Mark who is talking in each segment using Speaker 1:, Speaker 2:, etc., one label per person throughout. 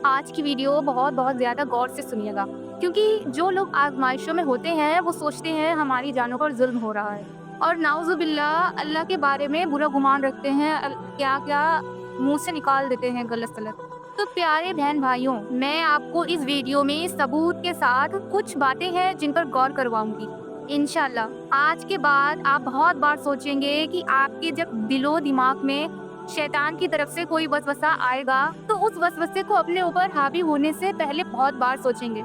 Speaker 1: आज की वीडियो बहुत बहुत ज़्यादा गौर से सुनिएगा, क्योंकि जो लोग आज़माइशों में होते हैं वो सोचते हैं हमारी जानों पर ज़ुल्म हो रहा है और नाउज़ुबिल्लाह अल्लाह के बारे में बुरा गुमान रखते हैं, क्या-क्या मुँह से निकाल देते हैं गलत-सलत। तो प्यारे बहन भाइयों, मैं आपको इस वीडियो में सबूत के साथ कुछ बातें हैं जिन पर गौर करवाऊँगी। इंशाअल्लाह आज के बाद आप बहुत बार सोचेंगे कि आपके जब दिलो-दिमाग में शैतान की तरफ से कोई वसवसा आएगा तो उस वसवसे को अपने ऊपर हावी होने से पहले बहुत बार सोचेंगे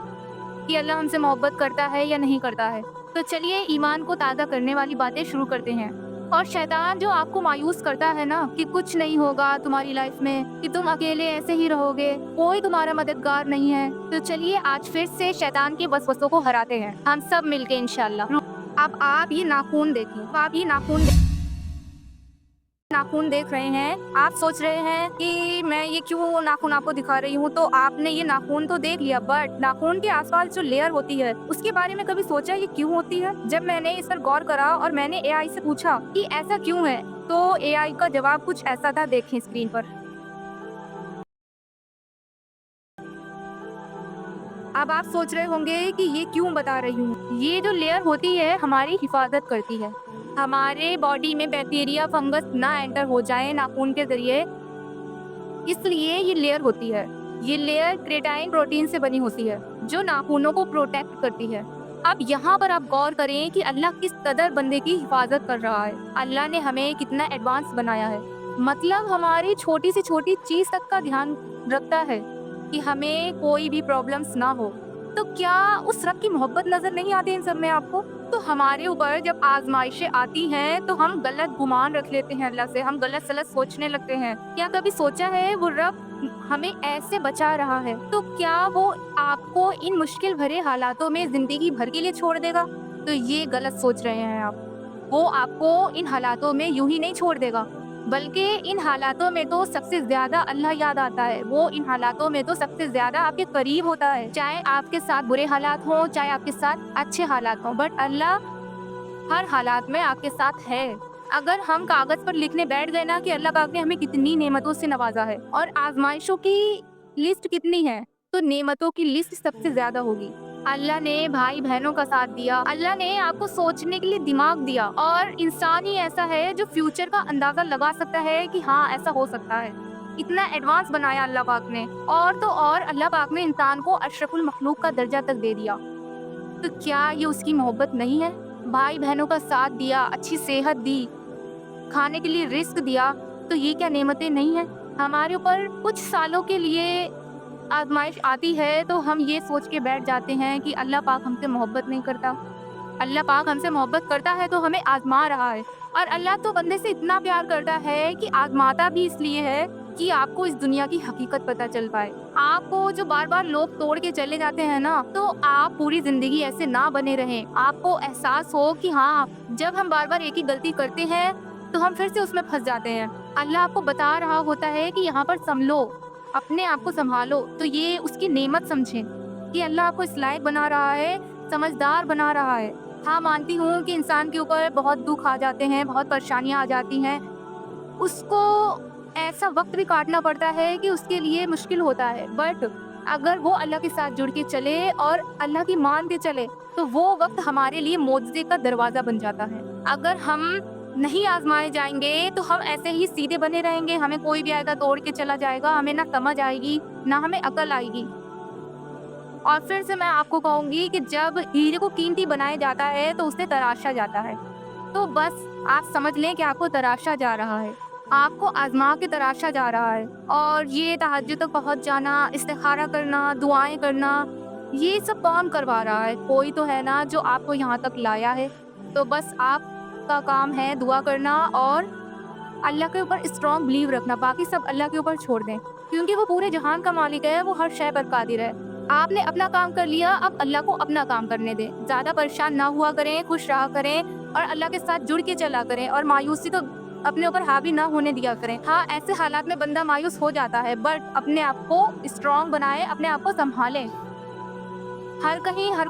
Speaker 1: कि अल्लाह हमसे मोहब्बत करता है या नहीं करता है। तो चलिए ईमान को ताज़ा करने वाली बातें शुरू करते हैं। और शैतान जो आपको मायूस करता है ना कि कुछ नहीं होगा तुम्हारी लाइफ में, कि तुम अकेले ऐसे ही रहोगे, कोई तुम्हारा मददगार नहीं है, तो चलिए आज फिर से शैतान के वसवसों को हराते हैं हम सब मिलके इंशाल्लाह। अब आप ये नाखून देखिए, आप ये नाखून देख रहे हैं। आप सोच रहे हैं कि मैं ये क्यों नाखून आपको दिखा रही हूँ, तो आपने ये नाखून तो देख लिया, बट नाखून के आसपास जो लेयर होती है उसके बारे में कभी सोचा ये क्यों होती है? जब मैंने इस पर गौर करा और मैंने एआई से पूछा कि ऐसा क्यों है, तो एआई का जवाब कुछ ऐसा था, देखें स्क्रीन पर। अब आप सोच रहे होंगे कि ये क्यों बता रही हूँ। ये जो लेयर होती है हमारी हिफाजत करती है, हमारे बॉडी में बैक्टीरिया फंगस ना एंटर हो जाए नाखून के जरिए, इसलिए ये लेयर होती है। ये लेयर केराटिन प्रोटीन से बनी होती है जो नाखूनों को प्रोटेक्ट करती है। अब यहाँ पर आप गौर करें कि अल्लाह किस कदर बंदे की हिफाजत कर रहा है। अल्लाह ने हमें कितना एडवांस बनाया है, मतलब हमारी छोटी से छोटी चीज तक का ध्यान रखता है कि हमें कोई भी प्रॉब्लम्स ना हो। तो क्या उस रब की मोहब्बत नजर नहीं आती इन सब में आपको? तो हमारे ऊपर जब आजमाइशें आती हैं तो हम गलत गुमान रख लेते हैं अल्लाह से, हम गलत सलत सोचने लगते हैं। क्या कभी सोचा है वो रब हमें ऐसे बचा रहा है तो क्या वो आपको इन मुश्किल भरे हालातों में जिंदगी भर के लिए छोड़ देगा? तो ये गलत सोच रहे हैं आप। वो आपको इन हालातों में यूं ही नहीं छोड़ देगा, बल्कि इन हालातों में तो सबसे ज्यादा अल्लाह याद आता है। वो इन हालातों में तो सबसे ज्यादा आपके करीब होता है, चाहे आपके साथ बुरे हालात हों चाहे आपके साथ अच्छे हालात हों, बट अल्लाह हर हालात में आपके साथ है। अगर हम कागज पर लिखने बैठ गए ना कि अल्लाह पाक ने हमें कितनी नेमतों से नवाजा है और आजमाइशों की लिस्ट कितनी है, तो नेमतों की लिस्ट सबसे ज्यादा होगी। अल्लाह ने भाई बहनों का साथ दिया, अल्लाह ने आपको सोचने के लिए दिमाग दिया, और इंसान ही ऐसा है जो फ्यूचर का अंदाजा लगा सकता है कि हाँ ऐसा हो सकता है। इतना एडवांस बनाया अल्लाह पाक ने, और तो और अल्लाह पाक ने इंसान को अशरफुल मखलूक का दर्जा तक दे दिया। तो क्या ये उसकी मोहब्बत नहीं है? भाई बहनों का साथ दिया, अच्छी सेहत दी, खाने के लिए रिस्क दिया, तो ये क्या नेमतें नहीं है? हमारे ऊपर कुछ सालों के लिए आजमाइश आती है तो हम ये सोच के बैठ जाते हैं कि अल्लाह पाक हमसे मोहब्बत नहीं करता। अल्लाह पाक हमसे मोहब्बत करता है तो हमें आजमा रहा है, और अल्लाह तो बंदे से इतना प्यार करता है कि आजमाता भी इसलिए है कि आपको इस दुनिया की हकीकत पता चल पाए। आपको जो बार बार लोग तोड़ के चले जाते हैं ना, तो आप पूरी जिंदगी ऐसे ना बने रहें। आपको एहसास हो कि हाँ, जब हम बार बार एक ही गलती करते हैं तो हम फिर से उसमें फंस जाते हैं। अल्लाह आपको बता रहा होता है कि यहाँ पर संभलो, अपने आप को संभालो, तो ये उसकी नेमत समझें कि अल्लाह आपको इस लायक बना रहा है, समझदार बना रहा है। हाँ, मानती हूँ कि इंसान के ऊपर बहुत दुख आ जाते हैं, बहुत परेशानियाँ आ जाती हैं, उसको ऐसा वक्त भी काटना पड़ता है कि उसके लिए मुश्किल होता है, बट अगर वो अल्लाह के साथ जुड़ के चले और अल्लाह की मान के चले तो वो वक्त हमारे लिए मोज़े का दरवाज़ा बन जाता है। अगर हम नहीं आजमाए जाएंगे तो हम ऐसे ही सीधे बने रहेंगे, हमें कोई भी आएगा तोड़ के चला जाएगा, हमें ना समझ आएगी ना हमें अकल आएगी। और फिर से मैं आपको कहूँगी कि जब हीरे को कीमती बनाया जाता है तो उसे तराशा जाता है। तो बस आप समझ लें कि आपको तराशा जा रहा है, आपको आज़मा के तराशा जा रहा है, और ये तहज्जुद तक पहुँच जाना, इस्तिखारा करना, दुआएँ करना, ये सब कौन करवा रहा है? कोई तो है ना जो आपको यहाँ तक लाया है। तो बस आपका काम है दुआ करना और अल्लाह के ऊपर स्ट्रॉन्ग बिलीव रखना, बाकी सब अल्लाह के ऊपर छोड़ दें, क्योंकि वो पूरे जहान का मालिक है, वो हर शय पर कादिर है। आपने अपना काम कर लिया, अब अल्लाह को अपना काम करने दें। ज़्यादा परेशान ना हुआ करें, खुश रहा करें और अल्लाह के साथ जुड़ के चला करें, और मायूसी तो अपने ऊपर हावी ना होने दिया करें। हाँ, ऐसे हालात में बंदा मायूस हो जाता है, बट अपने आप को स्ट्रॉन्ग बनाए, अपने आप को संभालें। हर कहीं हर